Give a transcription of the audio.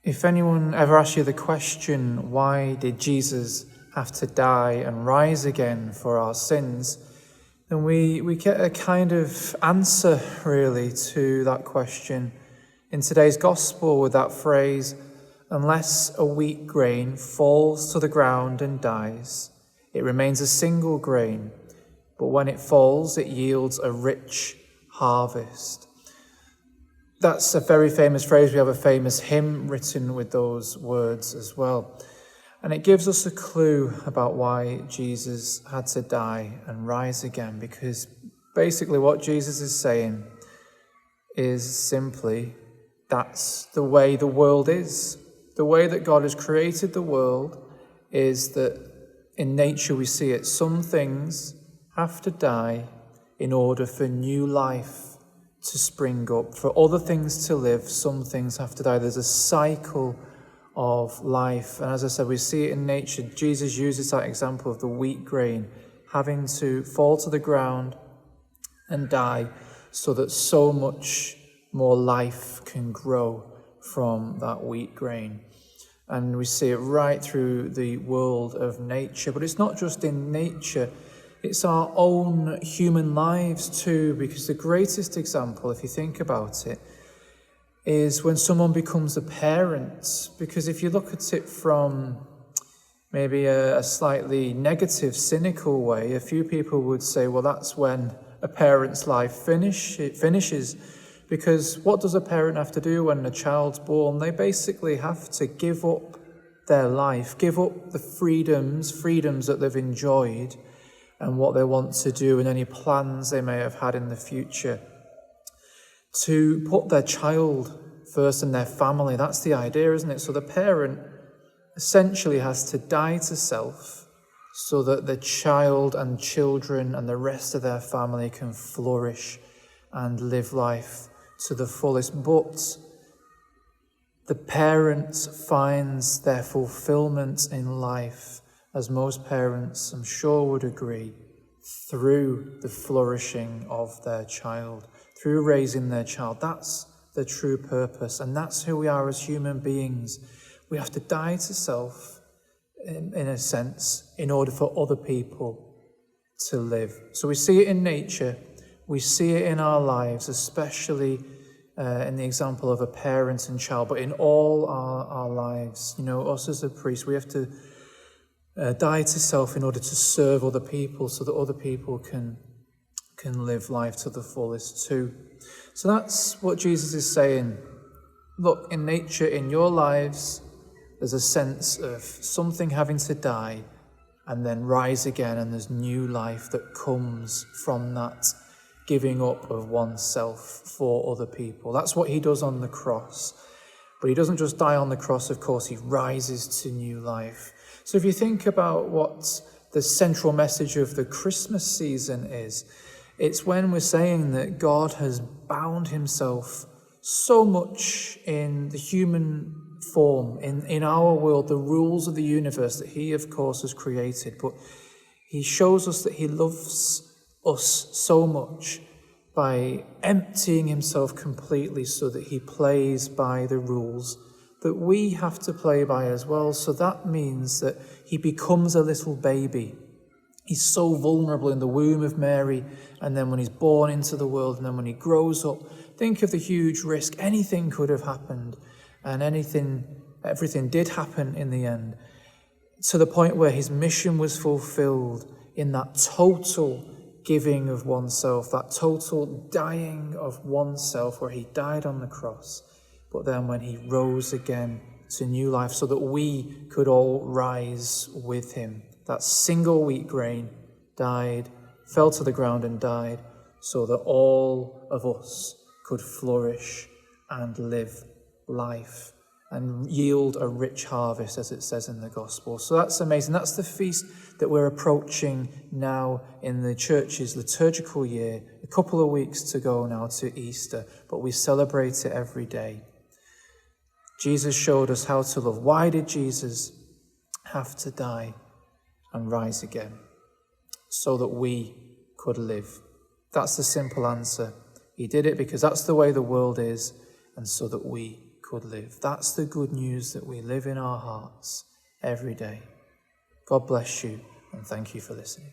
If anyone ever asks you the question, why did Jesus have to die and rise again for our sins, then we get a kind of answer, really, to that question in today's gospel with that phrase, unless a wheat grain falls to the ground and dies, it remains a single grain, but when it falls, it yields a rich harvest. That's a very famous phrase. We have a famous hymn written with those words as well. And it gives us a clue about why Jesus had to die and rise again, because basically what Jesus is saying is simply, that's the way the world is. The way that God has created the world is that in nature we see it. Some things have to die in order for new life to spring up. For other things to live, some things have to die. There's a cycle of life. And as I said, we see it in nature. Jesus uses that example of the wheat grain having to fall to the ground and die so that so much more life can grow from that wheat grain. And we see it right through the world of nature. But it's not just in nature, it's our own human lives too, because the greatest example, if you think about it, is when someone becomes a parent. Because if you look at it from maybe a slightly negative, cynical way, a few people would say, well, that's when a parent's life finishes. Because what does a parent have to do when a child's born? They basically have to give up their life, give up the freedoms that they've enjoyed and what they want to do and any plans they may have had in the future, to put their child first and their family. That's the idea, isn't it? So the parent essentially has to die to self so that the child and children and the rest of their family can flourish and live life to the fullest. But the parent finds their fulfillment in life, as most parents, I'm sure, would agree, through the flourishing of their child, through raising their child. That's the true purpose, and that's who we are as human beings. We have to die to self, in a sense, in order for other people to live. So we see it in nature, we see it in our lives, especially in the example of a parent and child, but in all our lives. You know, us as a priest, we have to die to self in order to serve other people so that other people can live life to the fullest too. So that's what Jesus is saying. Look, in nature, in your lives, there's a sense of something having to die and then rise again, and there's new life that comes from that giving up of oneself for other people. That's what he does on the cross. But he doesn't just die on the cross, of course, he rises to new life. So if you think about what the central message of the Christmas season is, it's when we're saying that God has bound himself so much in the human form, in our world, the rules of the universe that he, of course, has created. But he shows us that he loves us so much by emptying himself completely so that he plays by the rules that we have to play by as well. So that means that he becomes a little baby. He's so vulnerable in the womb of Mary, and then when he's born into the world, and then when he grows up, think of the huge risk. Anything could have happened, and everything did happen in the end, to the point where his mission was fulfilled in that total giving of oneself, that total dying of oneself, where he died on the cross, but then when he rose again to new life so that we could all rise with him. That single wheat grain died, fell to the ground and died, so that all of us could flourish and live life and yield a rich harvest, as it says in the gospel. So that's amazing. That's the feast that we're approaching now in the church's liturgical year. A couple of weeks to go now to Easter, but we celebrate it every day. Jesus showed us how to love. Why did Jesus have to die and rise again? So that we could live. That's the simple answer. He did it because that's the way the world is, and so that we could live. That's the good news that we live in our hearts every day. God bless you, and thank you for listening.